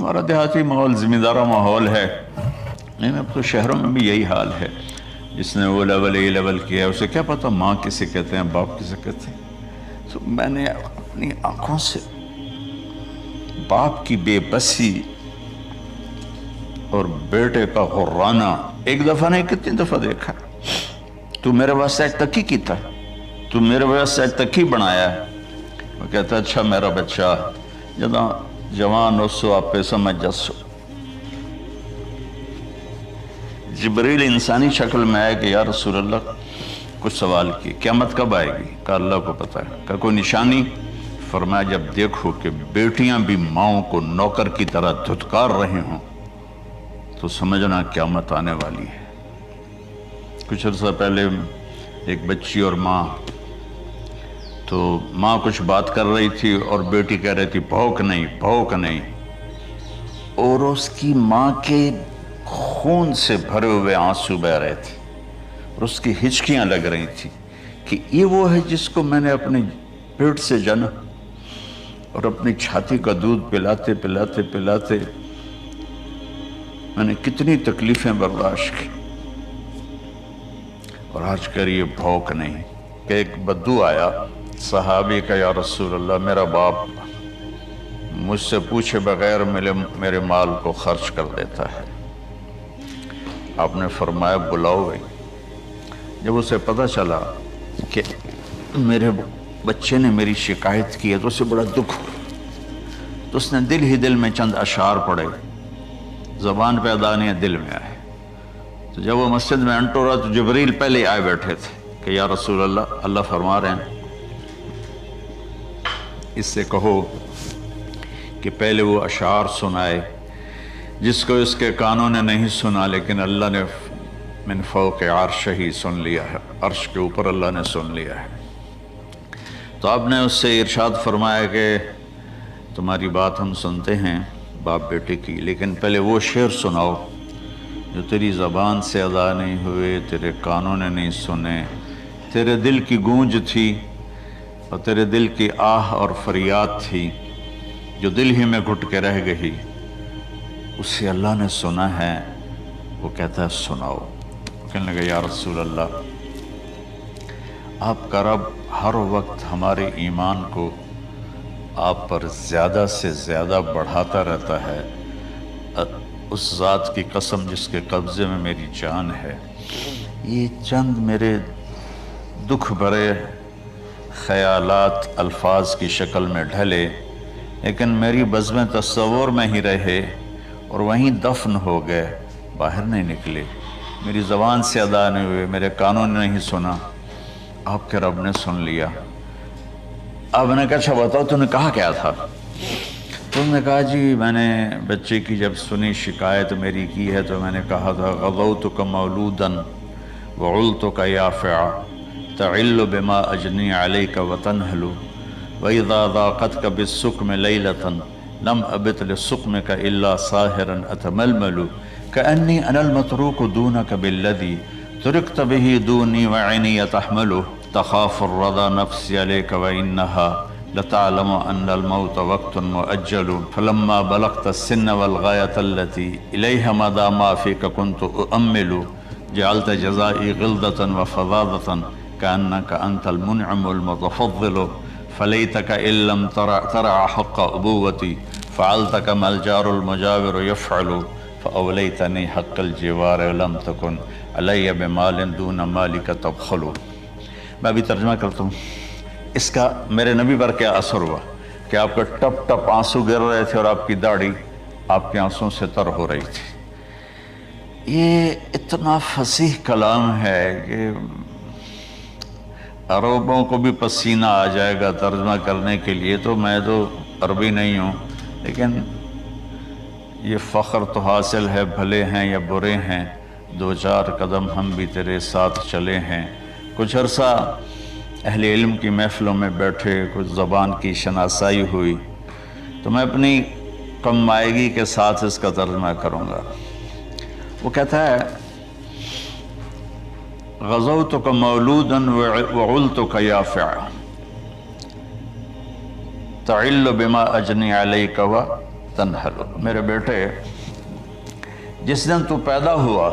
ہمارا دیہاتی ماحول زمیندارہ ماحول ہے، نہیں اب تو شہروں میں بھی یہی حال ہے۔ جس نے وہ لیول اے لیول کیا ہے اسے کیا پتہ ماں کسے کہتے ہیں باپ کسے کہتے ہیں۔ تو میں نے اپنی آنکھوں سے باپ کی بے بسی اور بیٹے کا غرانہ ایک دفعہ نہیں کتنی دفعہ دیکھا۔ تو میرے واسطے تکی کی تھا، تو میرے واسطے تکی بنایا۔ وہ کہتا اچھا میرا بچہ جداں جوان ہو سو آپ پہ سمجھ جسو۔ جبریل انسانی شکل میں آئے کہ یا رسول اللہ کچھ سوال کی، قیامت کب آئے گی؟ کہا اللہ کو پتہ ہے۔ کہا کوئی نشانی؟ فرمایا جب دیکھو کہ بیٹیاں بھی ماؤں کو نوکر کی طرح دھتکار رہے ہوں تو سمجھنا قیامت آنے والی ہے۔ کچھ عرصہ پہلے ایک بچی اور ماں، تو ماں کچھ بات کر رہی تھی اور بیٹی کہہ رہی تھی بھوک نہیں بھوک نہیں، اور اس کی ماں کے خون سے بھرے ہوئے آنسو بہ رہے تھے اور اس کی ہچکیاں لگ رہی تھی کہ یہ وہ ہے جس کو میں نے اپنے پیٹ سے جنا اور اپنی چھاتی کا دودھ پلاتے پلاتے پلاتے میں نے کتنی تکلیفیں برداشت کی، اور آج کر یہ بھوک نہیں۔ کہ ایک بدو آیا صحابی کا، یا رسول اللہ میرا باپ مجھ سے پوچھے بغیر میرے مال کو خرچ کر دیتا ہے۔ آپ نے فرمایا بلاؤ گئی۔ جب اسے پتہ چلا کہ میرے بچے نے میری شکایت کی ہے تو اسے بڑا دکھ ہوا، تو اس نے دل ہی دل میں چند اشعار پڑھے، زبان پہ ادا نہیں دل میں آئے۔ تو جب وہ مسجد میں انٹر رہا تو جبریل پہلے آئے بیٹھے تھے کہ یا رسول اللہ اللہ فرما رہے ہیں اس سے کہو کہ پہلے وہ اشعار سنائے جس کو اس کے کانوں نے نہیں سنا، لیکن اللہ نے من فوق عرش ہی سن لیا ہے، عرش کے اوپر اللہ نے سن لیا ہے۔ تو آپ نے اس سے ارشاد فرمایا کہ تمہاری بات ہم سنتے ہیں باپ بیٹے کی، لیکن پہلے وہ شعر سناؤ جو تیری زبان سے ادا نہیں ہوئے، تیرے کانوں نے نہیں سنے، تیرے دل کی گونج تھی اور تیرے دل کی آہ اور فریاد تھی جو دل ہی میں گھٹ کے رہ گئی، اسے اللہ نے سنا ہے۔ وہ کہتا ہے سناؤ۔ کہنے لگا یا رسول اللہ آپ کا رب ہر وقت ہمارے ایمان کو آپ پر زیادہ سے زیادہ بڑھاتا رہتا ہے، اس ذات کی قسم جس کے قبضے میں میری جان ہے۔ یہ چند میرے دکھ بھرے خیالات الفاظ کی شکل میں ڈھلے، لیکن میری بزم تصور میں ہی رہے اور وہیں دفن ہو گئے، باہر نہیں نکلے، میری زبان سے ادا نہیں ہوئے، میرے کانوں نے نہیں سنا، آپ کے رب نے سن لیا۔ اب نے کہا اچھا بتاؤ تو نے کہا کیا تھا؟ تو نے کہا جی میں نے بچے کی جب سنی شکایت میری کی ہے تو میں نے کہا تھا غضوتک مولودا وعلتک یافعا تعل بما اجنی علیک وتنہل وَإِذَا ذَاقَتْكَ بِالسُّقْمِ لَيْلَةً لَمْ أَبِتْ لِلسُّقْمِكَ إِلَّا صَاهِرًا أَتَمَلْمَلُ كَأَنِّي أَنَا الْمَتْرُوكُ دُونَكَ بِالَّذِي تُرِكْتَ بِهِ دُونِي وَعِنِي يَتَحْمَلُ تَخَافُ الرَّضَى نَفْسِي عَلَيْكَ وَإِنَّهَا لَتَعْلَمُ أَنَّ الْمَوْتَ وَقْتٌ مُؤَجَّلٌ فَلَمَّا بَلَغْتَ السِّنَّ وَالْغَايَةَ الَّتِي إِلَيْهَا مَدَى مَا فِيكَ كُنْتُ أُؤَمِّلُ جَعَلْتَ جَزَائِي غِلْظَةً وَفَظَاظَةً كَأَنَّكَ أَنْتَ الْمُنْعِمُ الْمُتَفَضِّلُ فَلَيْتَكَ إِن لَّمْ تَرَعَ حَقَّ أُبُوَّتِي فَعَلْتَ كَمَا الْجَارُ الْمُجَاوِرُ يَفْعَلُ فَأَوْلَيْتَنِي حَقَّ الْجِوَارِ وَلَمْ تَكُنْ عَلَيَّ بِمَالٍ دُونَ مَالِكَ تَبْخَلُ۔ میں ابھی ترجمہ کرتا ہوں۔ اس کا میرے نبی پر کیا اثر ہوا کہ آپ کے ٹپ ٹپ آنسو گر رہے تھے اور آپ کی داڑھی آپ کے آنسوں سے تر ہو رہی تھی۔ یہ اتنا فصیح کلام ہے کہ عربوں کو بھی پسینہ آ جائے گا ترجمہ کرنے کے لیے، تو میں تو عربی نہیں ہوں، لیکن یہ فخر تو حاصل ہے، بھلے ہیں یا برے ہیں دو چار قدم ہم بھی تیرے ساتھ چلے ہیں۔ کچھ عرصہ اہل علم کی محفلوں میں بیٹھے، کچھ زبان کی شناسائی ہوئی، تو میں اپنی کم مائگی کے ساتھ اس کا ترجمہ کروں گا۔ وہ کہتا ہے غزوتک مولودا وعلتک یافعا تعل بما اجنی علیک تنحل، میرے بیٹے جس دن تو پیدا ہوا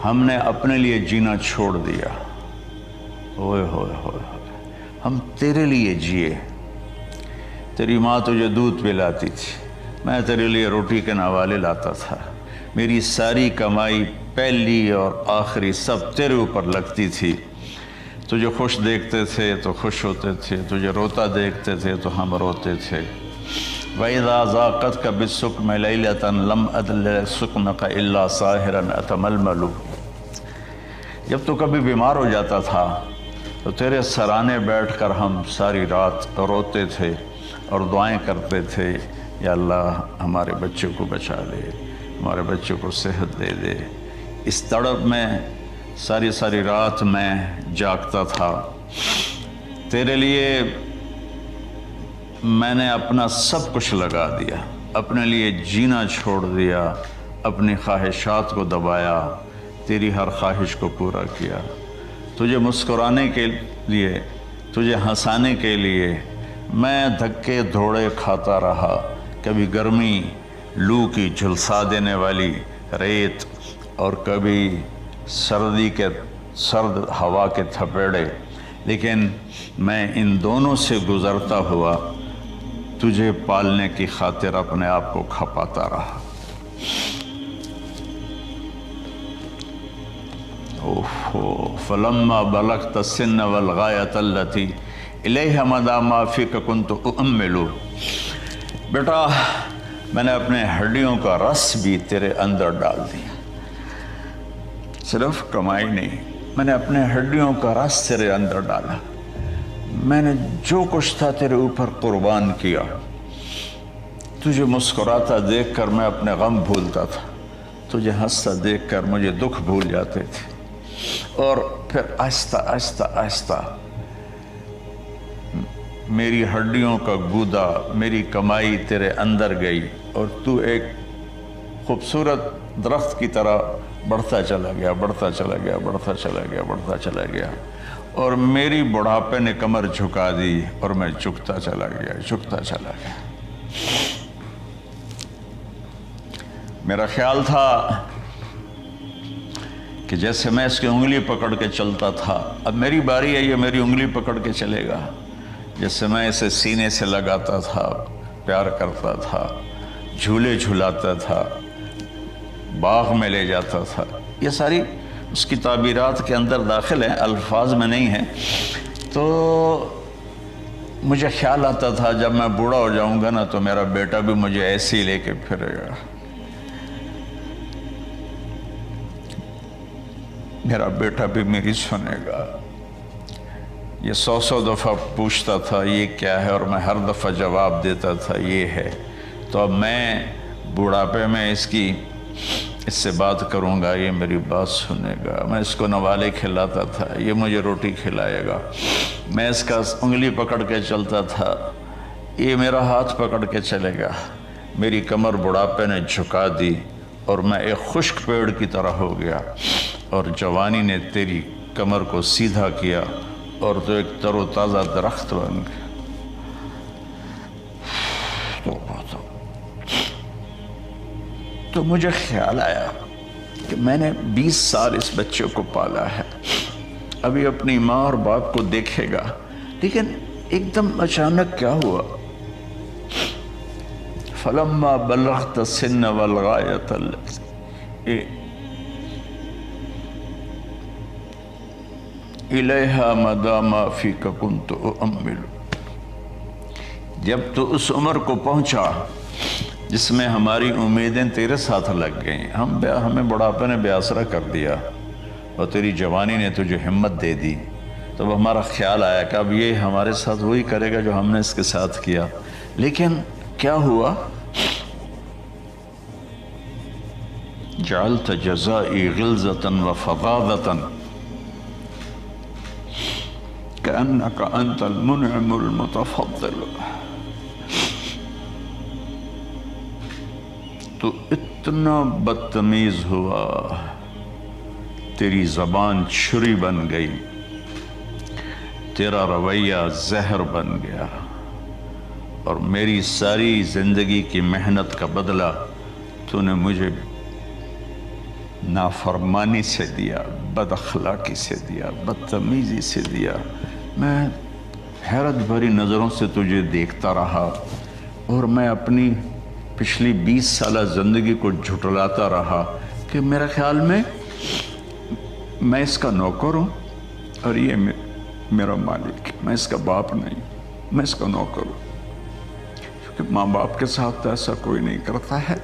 ہم نے اپنے لیے جینا چھوڑ دیا، ہوئے ہوئے ہوئے ہم تیرے لیے جیے۔ تیری ماں تجھے دودھ پلاتی تھی، میں تیرے لیے روٹی کے نوالے لاتا تھا، میری ساری کمائی پہلی اور آخری سب تیرے اوپر لگتی تھی۔ تجھے خوش دیکھتے تھے تو خوش ہوتے تھے، تجھے روتا دیکھتے تھے تو ہم روتے تھے۔ وَإِذَا ذَاقَتْكَ بِالسُّقْمِ لَيْلَةً لَمْ أَدْلِ سُقْمَكَ إِلَّا صَاهِرًا أَتَمَلْمَلُ۔ جب تو کبھی بیمار ہو جاتا تھا تو تیرے سرانے بیٹھ کر ہم ساری رات روتے تھے اور دعائیں کرتے تھے، یا اللہ ہمارے بچوں کو بچا لے، ہمارے بچوں کو صحت دے دے۔ اس تڑپ میں ساری رات میں جاگتا تھا، تیرے لیے میں نے اپنا سب کچھ لگا دیا، اپنے لیے جینا چھوڑ دیا، اپنی خواہشات کو دبایا، تیری ہر خواہش کو پورا کیا۔ تجھے مسکرانے کے لیے، تجھے ہنسانے کے لیے میں دھکے دھوڑے کھاتا رہا، کبھی گرمی لو کی جھلسا دینے والی ریت اور کبھی سردی کے سرد ہوا کے تھپیڑے، لیکن میں ان دونوں سے گزرتا ہوا تجھے پالنے کی خاطر اپنے آپ کو کھپاتا رہا۔ فلما بلغت السن والغایۃ التی الیہ مدی ما فیک کنت اؤمل۔ بیٹا میں نے اپنے ہڈیوں کا رس بھی تیرے اندر ڈال دیا، صرف کمائی نہیں، میں نے اپنے ہڈیوں کا رس تیرے اندر ڈالا، میں نے جو کچھ تھا تیرے اوپر قربان کیا۔ تجھے مسکراتا دیکھ کر میں اپنے غم بھولتا تھا، تجھے ہنستا دیکھ کر مجھے دکھ بھول جاتے تھے، اور پھر آہستہ آہستہ آہستہ میری ہڈیوں کا گودا، میری کمائی تیرے اندر گئی، اور تو ایک خوبصورت درخت کی طرح بڑھتا چلا گیا، بڑھتا چلا گیا، بڑھتا چلا گیا، بڑھتا چلا گیا، اور میری بڑھاپے نے کمر جھکا دی اور میں جھکتا چلا گیا، جھکتا چلا گیا۔ میرا خیال تھا کہ جیسے میں اس کی انگلی پکڑ کے چلتا تھا، اب میری باری ہے، یہ میری انگلی پکڑ کے چلے گا۔ جیسے میں اسے سینے سے لگاتا تھا، پیار کرتا تھا، جھولے جھلاتا تھا، باغ میں لے جاتا تھا، یہ ساری اس کی تعبیرات کے اندر داخل ہیں، الفاظ میں نہیں ہیں۔ تو مجھے خیال آتا تھا جب میں بوڑھا ہو جاؤں گا نا تو میرا بیٹا بھی مجھے ایسے ہی لے کے پھرے گا، میرا بیٹا بھی میری سنے گا۔ یہ 100 دفعہ پوچھتا تھا یہ کیا ہے، اور میں ہر دفعہ جواب دیتا تھا یہ ہے۔ تو اب میں بوڑھاپے میں اس سے بات کروں گا، یہ میری بات سنے گا۔ میں اس کو نوالے کھلاتا تھا، یہ مجھے روٹی کھلائے گا۔ میں اس کا انگلی پکڑ کے چلتا تھا، یہ میرا ہاتھ پکڑ کے چلے گا۔ میری کمر بڑھاپے نے جھکا دی اور میں ایک خشک پیڑ کی طرح ہو گیا، اور جوانی نے تیری کمر کو سیدھا کیا اور تو ایک تر و تازہ درخت بن گیا۔ تو مجھے خیال آیا کہ میں نے 20 سال اس بچے کو پالا ہے، ابھی اپنی ماں اور باپ کو دیکھے گا، لیکن ایک دم اچانک کیا ہوا؟ فلما بلغت السن والغایۃ التی الیہا مدی ما فیک کنت اؤمل۔ جب تو اس عمر کو پہنچا جس میں ہماری امیدیں تیرے ساتھ لگ گئیں، ہمیں بڑھاپے نے بے آسرا کر دیا اور تیری جوانی نے تجھے ہمت دے دی، تو اب ہمارا خیال آیا کہ اب یہ ہمارے ساتھ وہی کرے گا جو ہم نے اس کے ساتھ کیا۔ لیکن کیا ہوا؟ جعلت جزائی غلظۃ وفظاظۃ کأنک انت المنعم المتفضل۔ تو اتنا بدتمیز ہوا، تیری زبان چھری بن گئی، تیرا رویہ زہر بن گیا، اور میری ساری زندگی کی محنت کا بدلہ تو نے مجھے نافرمانی سے دیا، بد اخلاقی سے دیا، بدتمیزی سے دیا۔ میں حیرت بھری نظروں سے تجھے دیکھتا رہا اور میں اپنی پچھلی 20 سالہ زندگی کو جھٹلاتا رہا کہ میرے خیال میں میں اس کا نوکر ہوں اور یہ میرا مالک ہے، میں اس کا باپ نہیں، میں اس کا نوکر ہوں۔ کیونکہ ماں باپ کے ساتھ ایسا کوئی نہیں کرتا ہے،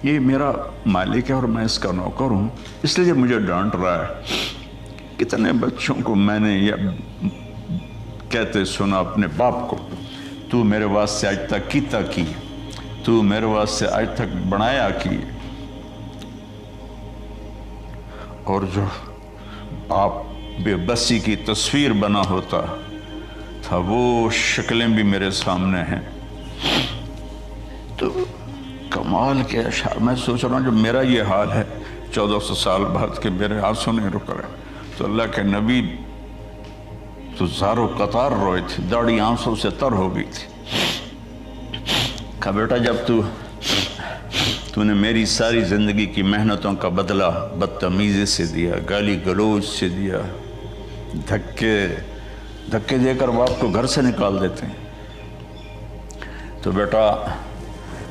یہ میرا مالک ہے اور میں اس کا نوکر ہوں، اس لیے مجھے ڈانٹ رہا ہے۔ کتنے بچوں کو میں نے یہ کہتے سنا اپنے باپ کو، تو میرے واسطے آج تک کیتا کی، تو میرے واسطے آج تک بنایا کی۔ اور جو باپ بے بسی کی تصویر بنا ہوتا تھا وہ شکلیں بھی میرے سامنے ہیں۔ تو کمال کے اشعار میں سوچ رہا ہوں جو میرا یہ حال ہے 1400 سال بعد کہ میرے آنسو نہیں رک رہے، تو اللہ کے نبی تو زارو قطار روئے تھے، داڑھی آنسوں سے تر ہو گئی تھی۔ کہا بیٹا جب تو نے میری ساری زندگی کی محنتوں کا بدلہ بدتمیزی سے دیا، گالی گلوچ سے دیا، دھکے دے کر باپ کو گھر سے نکال دیتے ہیں، تو بیٹا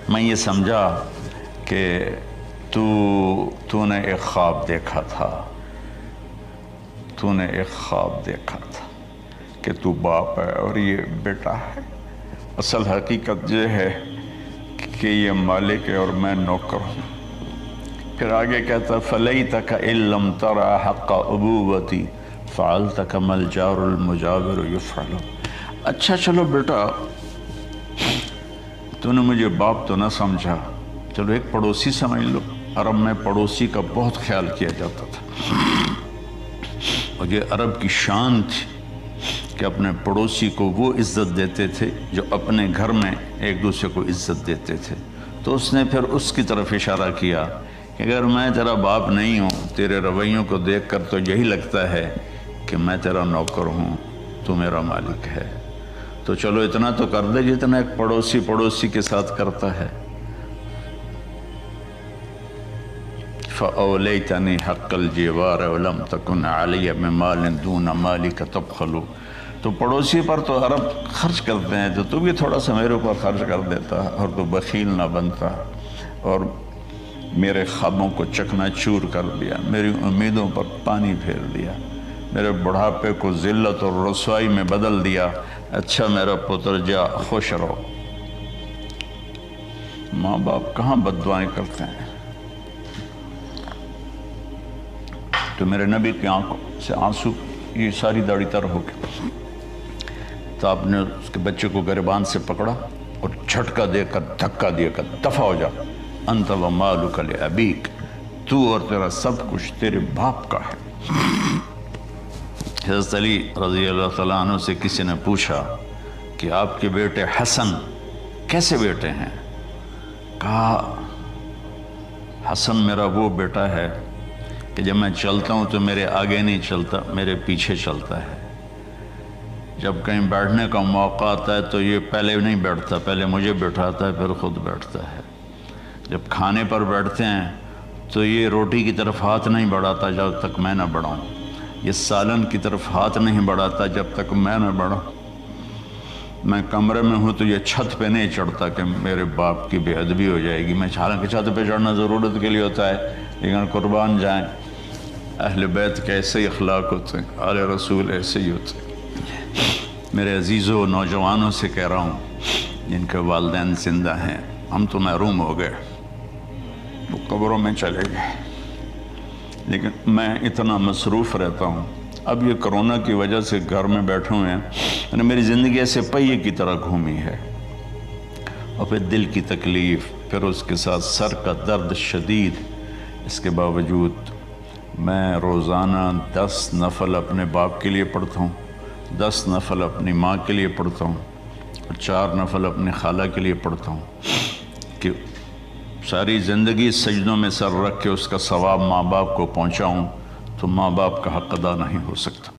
میں یہ سمجھا کہ تو نے ایک خواب دیکھا تھا، تو نے ایک خواب دیکھا تھا کہ تو باپ ہے اور یہ بیٹا ہے۔ اصل حقیقت یہ ہے کہ یہ مالک ہے اور میں نوکر ہوں۔ پھر آگے کہتا فَلَيْتَكَ إِن لَمْ تَرَ حَقَّ أُبُوَّتِي فَعَلْتَ كَمَا الْجَارُ الْمُجَاوِرُ يُفْعَلُ۔ اچھا چلو بیٹا تو نے مجھے باپ تو نہ سمجھا، چلو ایک پڑوسی سمجھ لو۔ عرب میں پڑوسی کا بہت خیال کیا جاتا تھا اور یہ عرب کی شان تھی کہ اپنے پڑوسی کو وہ عزت دیتے تھے جو اپنے گھر میں ایک دوسرے کو عزت دیتے تھے۔ تو اس نے پھر اس کی طرف اشارہ کیا کہ اگر میں تیرا باپ نہیں ہوں، تیرے رویوں کو دیکھ کر تو یہی لگتا ہے کہ میں تیرا نوکر ہوں، تو میرا مالک ہے، تو چلو اتنا تو کر دے جتنا ایک پڑوسی کے ساتھ کرتا ہے۔ فَأَوْلَيْتَنِي حَقَّ الْجِوَارِ وَلَمْ تَكُنْ عَلَيَّ بِمَالٍ دُونَ مَالِكَ تَبْخَلُ۔ تو پڑوسی پر تو عرب خرچ کرتے ہیں، تو بھی تھوڑا سا میرے اوپر خرچ کر دیتا اور تو بخیل نہ بنتا اور میرے خوابوں کو چکنا چور کر دیا، میری امیدوں پر پانی پھیر دیا، میرے بڑھاپے کو ذلت اور رسوائی میں بدل دیا۔ اچھا میرا پتر جا خوش رہو۔ ماں باپ کہاں بد دعائیں کرتے ہیں؟ تو میرے نبی کی آنکھوں سے آنسو، یہ ساری داڑھی تر ہو گئی، تو آپ نے اس کے بچے کو گریبان سے پکڑا اور جھٹکا دے کر دھکا دے کر دفع ہو جا، انت ومالک لابیک، تو اور تیرا سب کچھ تیرے باپ کا ہے۔ حضرت علی رضی اللہ تعالیٰ عنہ سے کسی نے پوچھا کہ آپ کے بیٹے حسن کیسے بیٹے ہیں؟ کہا حسن میرا وہ بیٹا ہے کہ جب میں چلتا ہوں تو میرے آگے نہیں چلتا، میرے پیچھے چلتا ہے۔ جب کہیں بیٹھنے کا موقع آتا ہے تو یہ پہلے نہیں بیٹھتا، پہلے مجھے بٹھاتا ہے پھر خود بیٹھتا ہے۔ جب کھانے پر بیٹھتے ہیں تو یہ روٹی کی طرف ہاتھ نہیں بڑھاتا جب تک میں نہ بڑھاؤں، یہ سالن کی طرف ہاتھ نہیں بڑھاتا جب تک میں نہ بڑھاؤں۔ میں کمرے میں ہوں تو یہ چھت پہ نہیں چڑھتا کہ میرے باپ کی بے ادبی ہو جائے گی۔ میں حالانکہ چھت پہ چڑھنا ضرورت کے لیے ہوتا ہے، لیکن قربان جائیں اہل بیت کے ایسے ہی اخلاق ہوتے ہیں، آل رسول ایسے ہی ہوتے ہیں۔ میرے عزیزوں نوجوانوں سے کہہ رہا ہوں جن کے والدین زندہ ہیں، ہم تو محروم ہو گئے، وہ قبروں میں چلے گئے، لیکن میں اتنا مصروف رہتا ہوں۔ اب یہ کرونا کی وجہ سے گھر میں بیٹھے ہوئے ہیں، میری زندگی ایسے پہیے کی طرح گھومی ہے، اور پھر دل کی تکلیف، پھر اس کے ساتھ سر کا درد شدید۔ اس کے باوجود میں روزانہ 10 نفل اپنے باپ کے لیے پڑھتا ہوں، 10 نفل اپنی ماں کے لیے پڑھتا ہوں، اور 4 نفل اپنی خالہ کے لیے پڑھتا ہوں کہ ساری زندگی سجدوں میں سر رکھ کے اس کا ثواب ماں باپ کو پہنچاؤں، تو ماں باپ کا حق ادا نہیں ہو سکتا۔